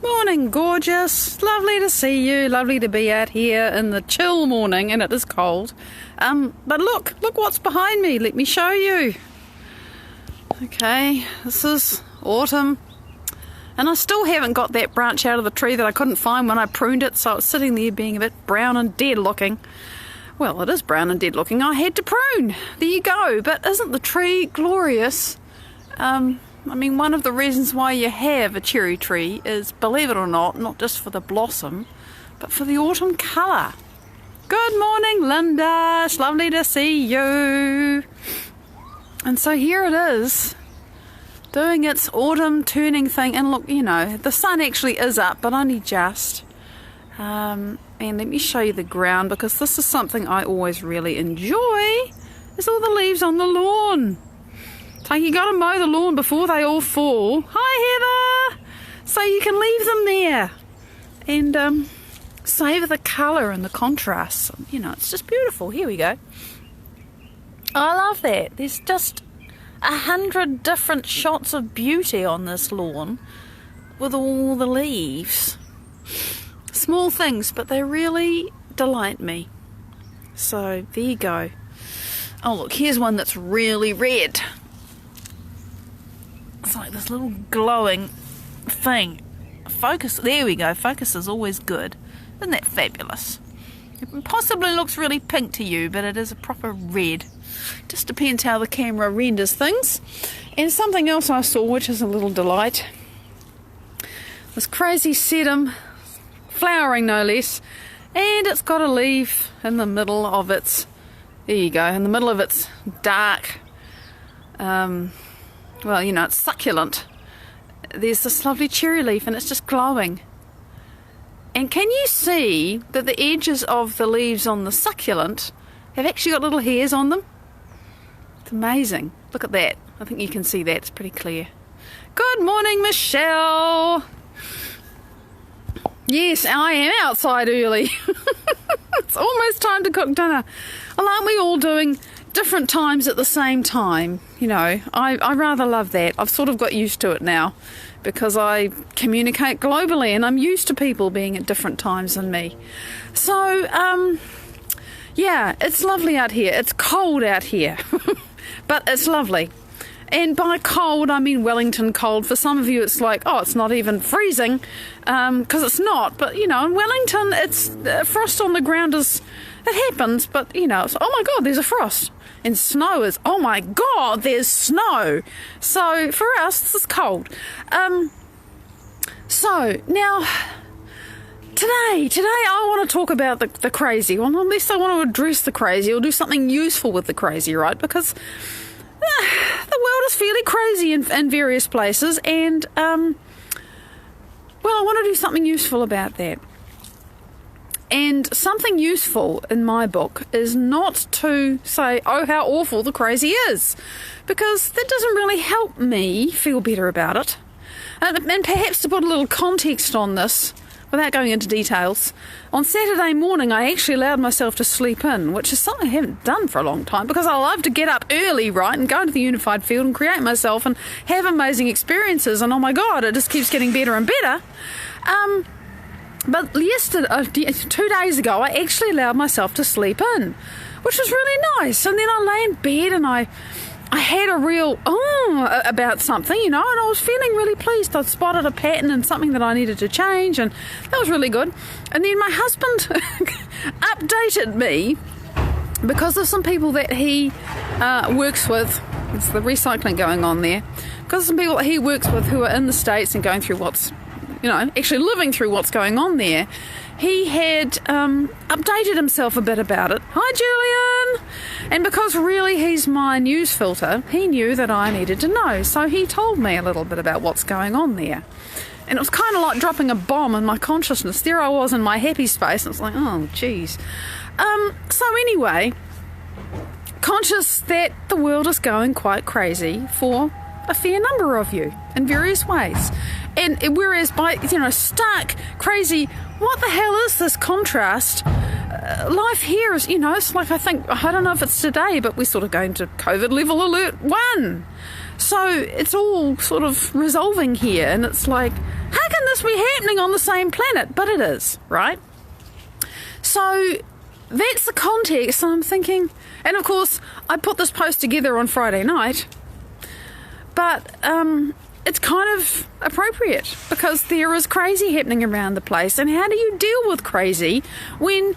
Morning, gorgeous. Lovely to see you. Lovely to be out here in the chill morning, and it is cold. But look what's behind me. Let me show you. Okay, this is autumn. And I still haven't got that branch out of the tree that I couldn't find when I pruned it, so it's sitting there being a bit brown and dead looking. Well, it is brown and dead looking. I had to prune. There you go. But isn't the tree glorious? I mean, one of the reasons why you have a cherry tree is, believe it or not just for the blossom, but for the autumn colour. Good morning, Linda. It's lovely to see you. And so here it is, doing its autumn turning thing. And look, you know, the sun actually is up, but only just. And let me show you the ground, because this is something I always really enjoy, is all the leaves on the lawn. So you got to mow the lawn before they all fall. Hi, Heather! So you can leave them there and savour the colour and the contrast. You know, it's just beautiful. Here we go. I love that. There's just 100 different shots of beauty on this lawn with all the leaves. Small things, but they really delight me. So there you go. Oh, look, here's one that's really red. It's like this little glowing thing. Focus, there we go. Focus is always good. Isn't that fabulous? It possibly looks really pink to you, but it is a proper red. Just depends how the camera renders things. And something else I saw, which is a little delight. This crazy sedum, flowering no less, and it's got a leaf in the middle of its, there you go, in the middle of its dark, well, you know, it's succulent. There's this lovely cherry leaf and it's just glowing. And can you see that the edges of the leaves on the succulent have actually got little hairs on them? It's amazing. Look at that. I think you can see that. It's pretty clear. Good morning, Michelle. Yes, I am outside early. It's almost time to cook dinner. Well, aren't we all doing different times at the same time? You know, I rather love that. I've sort of got used to it now because I communicate globally and I'm used to people being at different times than me. So, yeah, it's lovely out here. It's cold out here, but it's lovely. And by cold, I mean Wellington cold. For some of you, it's like, oh, it's not even freezing, because it's not. But, you know, in Wellington, it's frost on the ground it happens, but, you know, it's, oh my God, there's a frost. And snow is, oh my God, there's snow. So for us, this is cold. So now, today I want to talk about the crazy. Well, at least I want to address the crazy or do something useful with the crazy, right? Because the world is fairly crazy in various places, and well, I want to do something useful about that. And something useful in my book is not to say, oh, how awful the crazy is, because that doesn't really help me feel better about it. And perhaps to put a little context on this, without going into details, on Saturday morning I actually allowed myself to sleep in, which is something I haven't done for a long time, because I love to get up early, right, and go into the unified field and create myself and have amazing experiences, and oh my God, it just keeps getting better and better. But yesterday, 2 days ago, I actually allowed myself to sleep in, which was really nice. And then I lay in bed and I had a real about something, you know, and I was feeling really pleased. I'd spotted a pattern and something that I needed to change, and that was really good. And then my husband updated me, because there's some people that he works with. It's the recycling going on there. Because some people that he works with who are in the States and going through what's, you know, actually living through what's going on there. He had updated himself a bit about it. Hi, Julian! And because really he's my news filter, he knew that I needed to know. So he told me a little bit about what's going on there. And it was kind of like dropping a bomb in my consciousness. There I was in my happy space, and it's like, oh, geez. So anyway, conscious that the world is going quite crazy for a fair number of you in various ways. And whereas by, you know, stark, crazy, what the hell is this contrast? Life here is, you know, it's like, I don't know if it's today, but we're sort of going to COVID level alert 1. So it's all sort of resolving here, and it's like, how can this be happening on the same planet? But it is, right? So that's the context. I'm thinking, and of course, I put this post together on Friday night, but it's kind of appropriate because there is crazy happening around the place. And how do you deal with crazy when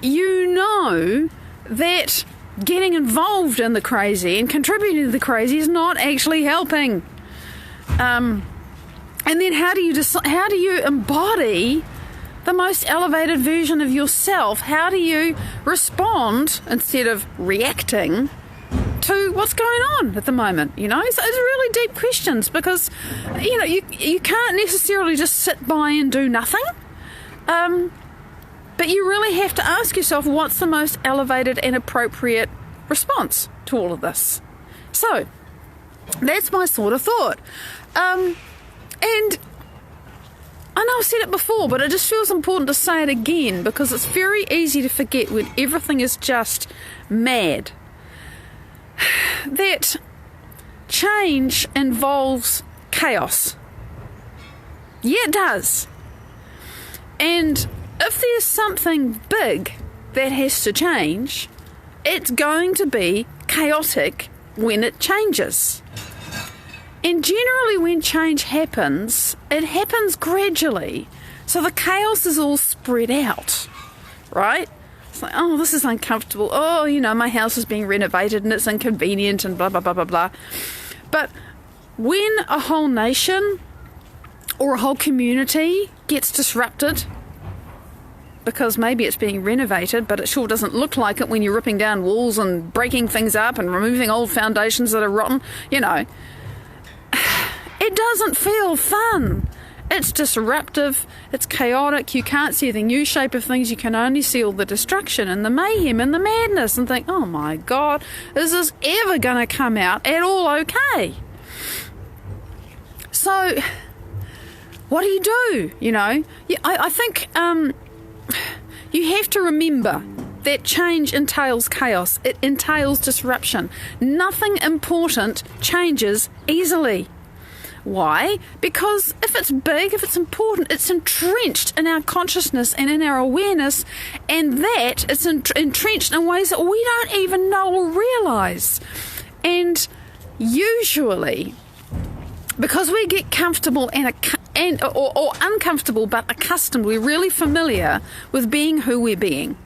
you know that getting involved in the crazy and contributing to the crazy is not actually helping? And then how do you embody the most elevated version of yourself? How do you respond instead of reacting to what's going on at the moment? So it's really deep questions because, you can't necessarily just sit by and do nothing. But you really have to ask yourself, what's the most elevated and appropriate response to all of this? So that's my sort of thought. And I know I've said it before, but it just feels important to say it again because it's very easy to forget when everything is just mad that change involves chaos. Yeah, it does. And if there's something big that has to change, it's going to be chaotic when it changes. And generally when change happens, it happens gradually. So the chaos is all spread out, right? It's like, oh, this is uncomfortable. Oh, my house is being renovated and it's inconvenient and blah, blah, blah, blah, blah. But when a whole nation or a whole community gets disrupted, because maybe it's being renovated, but it sure doesn't look like it when you're ripping down walls and breaking things up and removing old foundations that are rotten, it doesn't feel fun. It's disruptive, it's chaotic, you can't see the new shape of things, you can only see all the destruction and the mayhem and the madness and think, oh my God, is this ever going to come out at all okay? So, what do you do? I think you have to remember that change entails chaos, it entails disruption. Nothing important changes easily. Why? Because if it's big, if it's important, it's entrenched in our consciousness and in our awareness, and that it's entrenched in ways that we don't even know or realise. And usually, because we get comfortable or uncomfortable but accustomed, we're really familiar with being who we're being.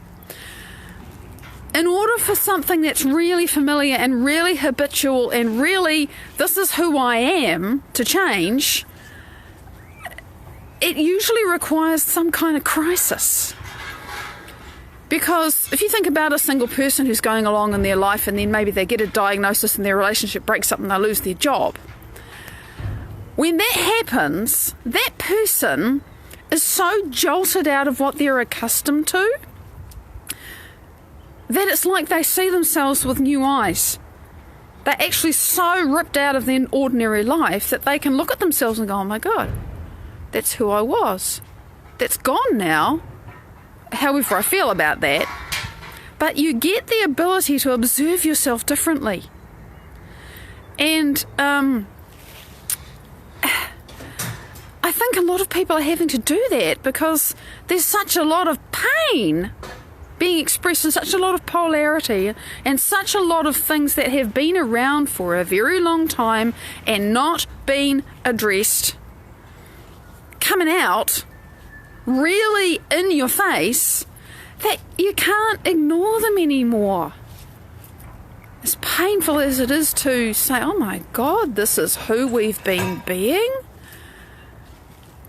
In order for something that's really familiar and really habitual and really, this is who I am, to change, it usually requires some kind of crisis. Because if you think about a single person who's going along in their life and then maybe they get a diagnosis and their relationship breaks up and they lose their job, when that happens, that person is so jolted out of what they're accustomed to that it's like they see themselves with new eyes. They're actually so ripped out of their ordinary life that they can look at themselves and go, oh my God, that's who I was. That's gone now, however I feel about that. But you get the ability to observe yourself differently. And I think a lot of people are having to do that because there's such a lot of pain being expressed in such a lot of polarity and such a lot of things that have been around for a very long time and not been addressed, coming out really in your face, that you can't ignore them anymore. As painful as it is to say, oh my God, this is who we've been being,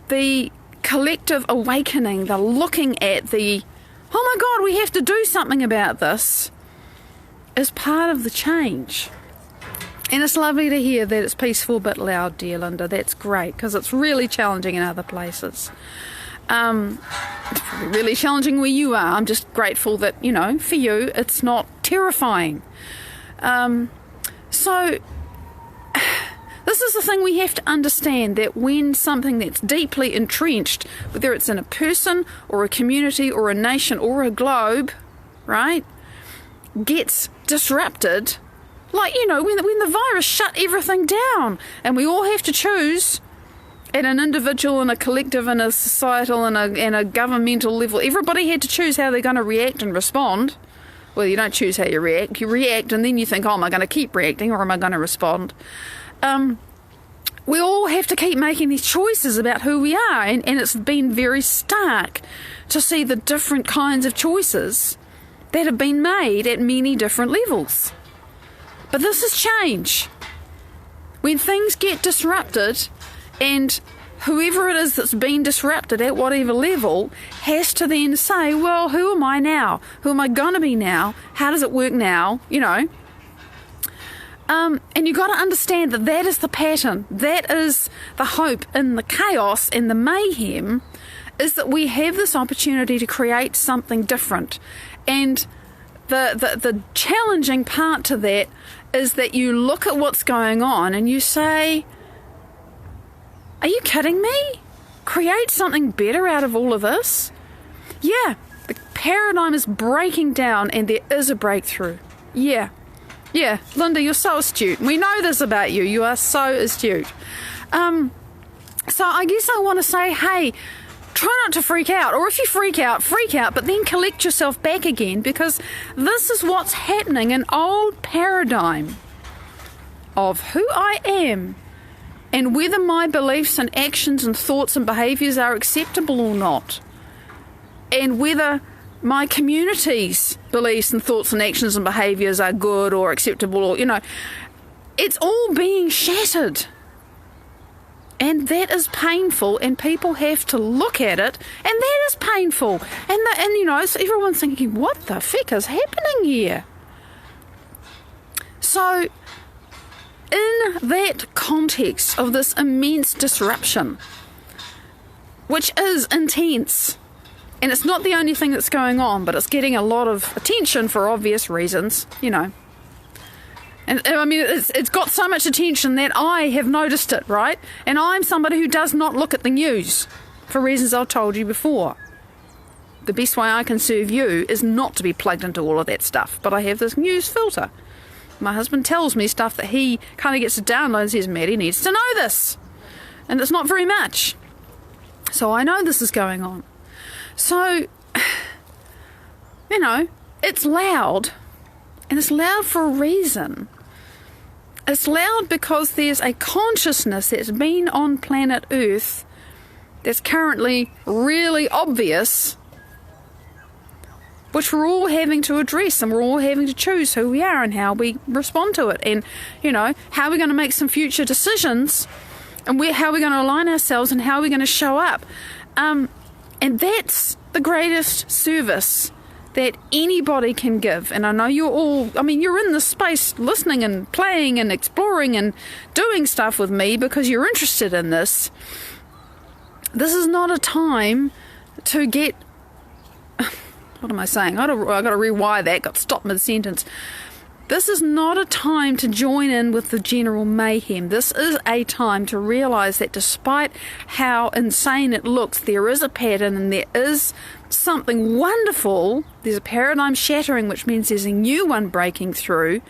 the collective awakening, the looking at the, oh my God, we have to do something about this, is part of the change. And it's lovely to hear that it's peaceful but loud, dear Linda. That's great, because it's really challenging in other places. It's probably really challenging where you are. I'm just grateful that, for you, it's not terrifying. So this is the thing we have to understand, that when something that's deeply entrenched, whether it's in a person or a community or a nation or a globe, right, gets disrupted, like, when the virus shut everything down and we all have to choose at an individual and a collective and a societal and a governmental level, everybody had to choose how they're going to react and respond. Well, you don't choose how you react. You react and then you think, oh, am I going to keep reacting or am I going to respond? We all have to keep making these choices about who we are. And it's been very stark to see the different kinds of choices that have been made at many different levels. But this is change. When things get disrupted, and whoever it is that's been disrupted at whatever level has to then say, well, who am I now? Who am I going to be now? How does it work now? And you've got to understand that that is the pattern. That is the hope in the chaos and the mayhem, is that we have this opportunity to create something different. And the challenging part to that is that you look at what's going on and you say, are you kidding me? Create something better out of all of this? Yeah, the paradigm is breaking down and there is a breakthrough. Yeah, Linda, you're so astute. We know this about you. You are so astute. So I guess I want to say, hey, try not to freak out. Or if you freak out, but then collect yourself back again, because this is what's happening. An old paradigm of who I am and whether my beliefs and actions and thoughts and behaviours are acceptable or not, and whether my community's beliefs and thoughts and actions and behaviours are good or acceptable, or, it's all being shattered. And that is painful, and people have to look at it, and that is painful. So everyone's thinking, what the fuck is happening here? So, in that context of this immense disruption, which is intense, and it's not the only thing that's going on, but it's getting a lot of attention for obvious reasons, And I mean, it's got so much attention that I have noticed it, right? And I'm somebody who does not look at the news for reasons I've told you before. The best way I can serve you is not to be plugged into all of that stuff, but I have this news filter. My husband tells me stuff that he kind of gets to download and says, Maddie needs to know this. And it's not very much. So I know this is going on. So, it's loud. And it's loud for a reason. It's loud because there's a consciousness that's been on planet Earth that's currently really obvious, which we're all having to address, and we're all having to choose who we are and how we respond to it, and how we're going to make some future decisions, and how we're going to align ourselves, and how we're going to show up, and that's the greatest service that anybody can give. And I know you're in this space listening and playing and exploring and doing stuff with me because you're interested in this. This is not a time to get what am I saying? I got to rewire that. Got stopped mid-sentence. This is not a time to join in with the general mayhem. This is a time to realise that despite how insane it looks, there is a pattern and there is something wonderful. There's a paradigm shattering, which means there's a new one breaking through.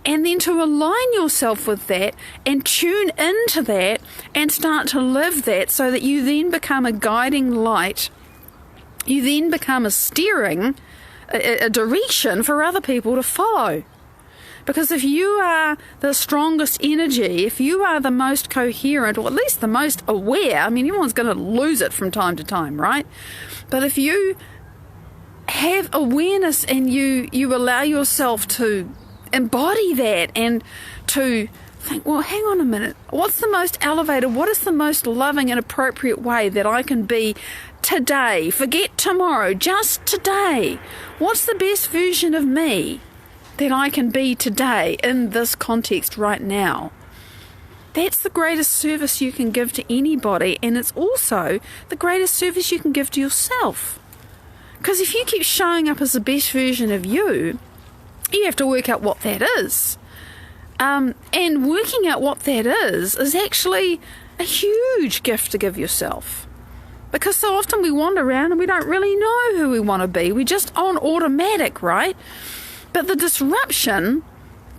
And then to align yourself with that and tune into that and start to live that, so that you then become a guiding light. You then become a steering, a direction for other people to follow. Because if you are the strongest energy, if you are the most coherent, or at least the most aware, I mean, everyone's going to lose it from time to time, right? But if you have awareness and you allow yourself to embody that and to think, well, hang on a minute, what's the most elevated, what is the most loving and appropriate way that I can be today? Forget tomorrow, just today. What's the best version of me that I can be today in this context right now? That's the greatest service you can give to anybody, and it's also the greatest service you can give to yourself. Because if you keep showing up as the best version of you, you have to work out what that is. And working out what that is actually a huge gift to give yourself. Because so often we wander around and we don't really know who we want to be. We're just on automatic, right? But the disruption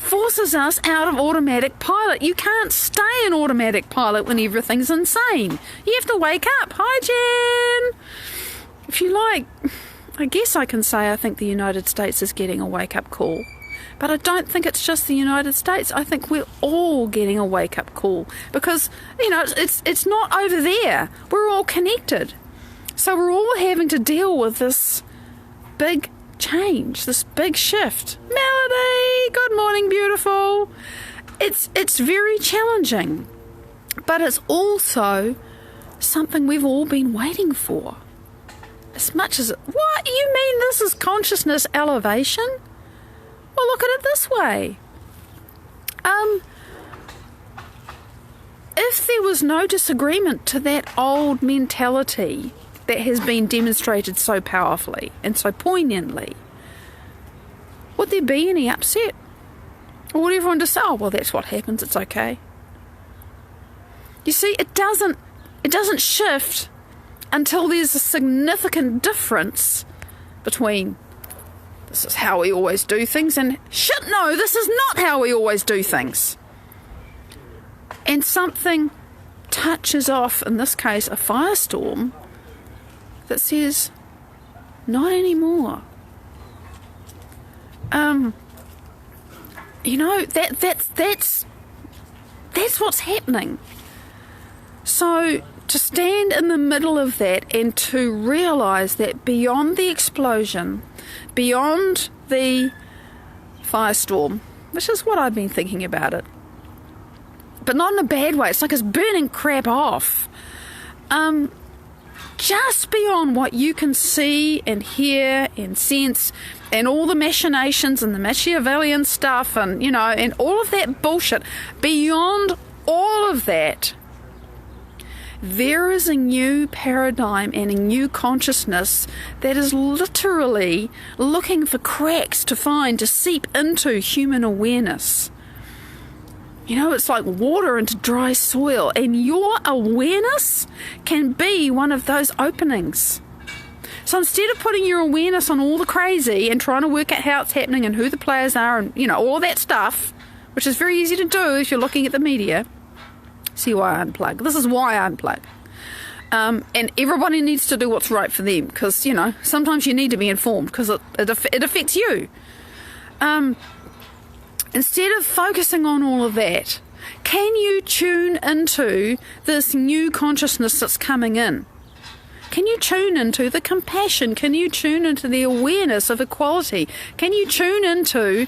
forces us out of automatic pilot. You can't stay in automatic pilot when everything's insane. You have to wake up. Hi, Jen! If you like, I guess I can say I think the United States is getting a wake-up call. But I don't think it's just the United States. I think we're all getting a wake-up call. Because, it's not over there. We're all connected. So we're all having to deal with this big change, this big shift. Melody, good morning, beautiful. It's very challenging, but it's also something we've all been waiting for. As much as what you mean this is consciousness elevation? Well, look at it this way. If there was no disagreement to that old mentality that has been demonstrated so powerfully and so poignantly, would there be any upset? Or would everyone just say, oh, well, that's what happens, it's okay? You see, it doesn't shift until there's a significant difference between this is how we always do things and shit, no, this is not how we always do things. And something touches off, in this case, a firestorm that says, not anymore. That's what's happening. So to stand in the middle of that and to realise that beyond the explosion, beyond the firestorm, which is what I've been thinking about it, but not in a bad way, it's like it's burning crap off. Just beyond what you can see and hear and sense and all the machinations and the Machiavellian stuff and, and all of that bullshit, beyond all of that, there is a new paradigm and a new consciousness that is literally looking for cracks to seep into human awareness. It's like water into dry soil, and your awareness can be one of those openings. So instead of putting your awareness on all the crazy and trying to work out how it's happening and who the players are and, all that stuff, which is very easy to do if you're looking at the media, see why I unplug. This is why I unplug. And everybody needs to do what's right for them because, sometimes you need to be informed because it affects you. Instead of focusing on all of that, can you tune into this new consciousness that's coming in? Can you tune into the compassion? Can you tune into the awareness of equality? Can you tune into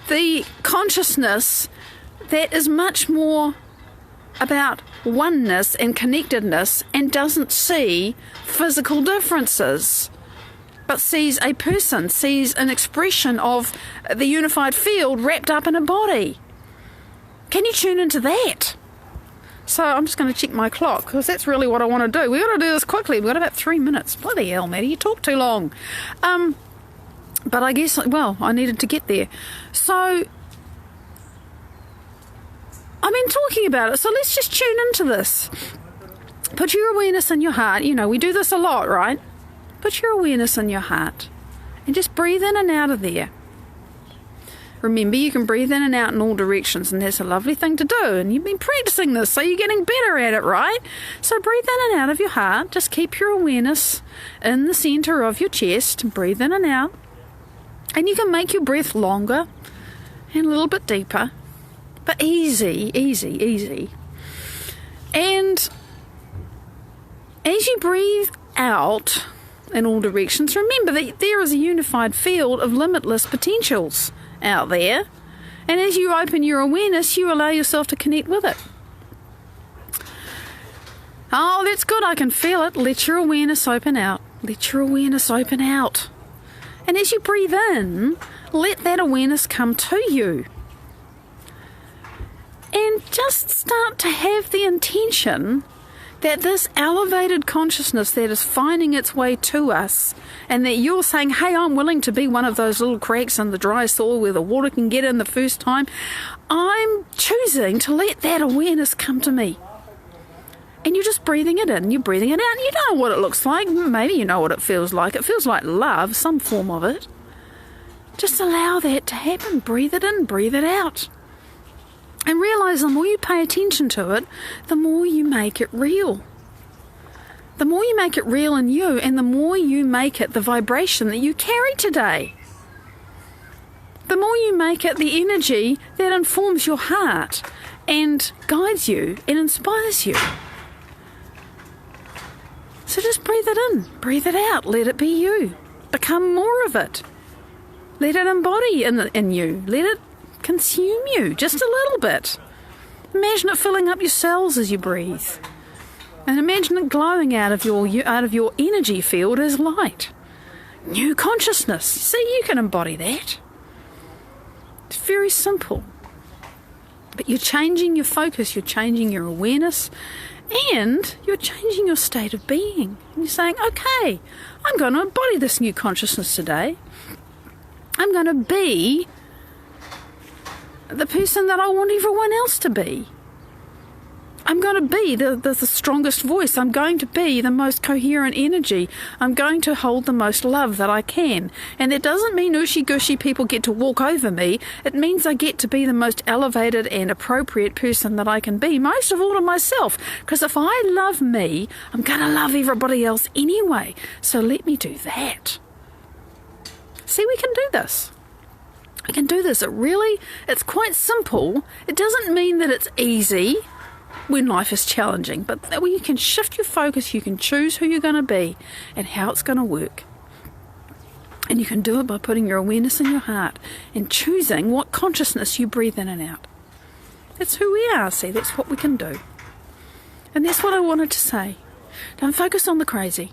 the consciousness that is much more about oneness and connectedness and doesn't see physical differences, but sees a person, sees an expression of the unified field wrapped up in a body? Can you tune into that? So I'm just going to check my clock because that's really what I want to do. We've got to do this quickly. We've got about 3 minutes. Bloody hell, Maddie, you talk too long. But I guess, I needed to get there. So I've been talking about it, so let's just tune into this. Put your awareness in your heart. We do this a lot, right? Put your awareness in your heart and just breathe in and out of there. Remember, you can breathe in and out in all directions, and that's a lovely thing to do, and you've been practicing this, so you're getting better at it, right? So breathe in and out of your heart. Just keep your awareness in the centre of your chest and breathe in and out. And you can make your breath longer and a little bit deeper, but easy, easy, easy. And as you breathe out in all directions, remember that there is a unified field of limitless potentials out there, and as you open your awareness, you allow yourself to connect with it. Oh, that's good, I can feel it. Let your awareness open out. Let your awareness open out. And as you breathe in, let that awareness come to you. And just start to have the intention that this elevated consciousness that is finding its way to us, and that you're saying, hey, I'm willing to be one of those little cracks in the dry soil where the water can get in the first time. I'm choosing to let that awareness come to me. And you're just breathing it in, you're breathing it out, and you know what it looks like. Maybe you know what it feels like. It feels like love, some form of it. Just allow that to happen. Breathe it in, breathe it out. And realise the more you pay attention to it, the more you make it real. The more you make it real in you, and the more you make it the vibration that you carry today. The more you make it the energy that informs your heart and guides you and inspires you. So just breathe it in, breathe it out, let it be you. Become more of it. Let it embody in you. Let it consume you just a little bit. Imagine it filling up your cells as you breathe. And imagine it glowing out of your energy field as light. New consciousness. See, you can embody that. It's very simple. But you're changing your focus, you're changing your awareness, and you're changing your state of being. And you're saying, okay, I'm going to embody this new consciousness today. I'm going to be the person that I want everyone else to be. I'm going to be the strongest voice. I'm going to be the most coherent energy. I'm going to hold the most love that I can. And that doesn't mean ushy-gushy people get to walk over me. It means I get to be the most elevated and appropriate person that I can be, most of all to myself. Because if I love me, I'm going to love everybody else anyway. So let me do that. See, we can do this. We can do this. It's quite simple. It doesn't mean that it's easy when life is challenging, but when you can shift your focus, you can choose who you're going to be and how it's going to work. And you can do it by putting your awareness in your heart and choosing what consciousness you breathe in and out. That's who we are, see, that's what we can do. And that's what I wanted to say. Don't focus on the crazy.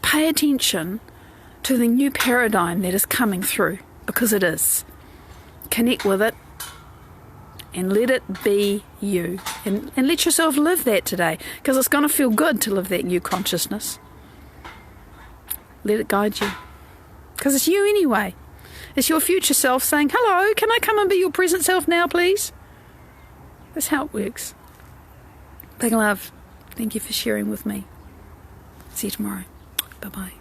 Pay attention to the new paradigm that is coming through, because it is. Connect with it and let it be you. And let yourself live that today, because it's going to feel good to live that new consciousness. Let it guide you. Because it's you anyway. It's your future self saying, hello, can I come and be your present self now, please? That's how it works. Big love. Thank you for sharing with me. See you tomorrow. Bye-bye.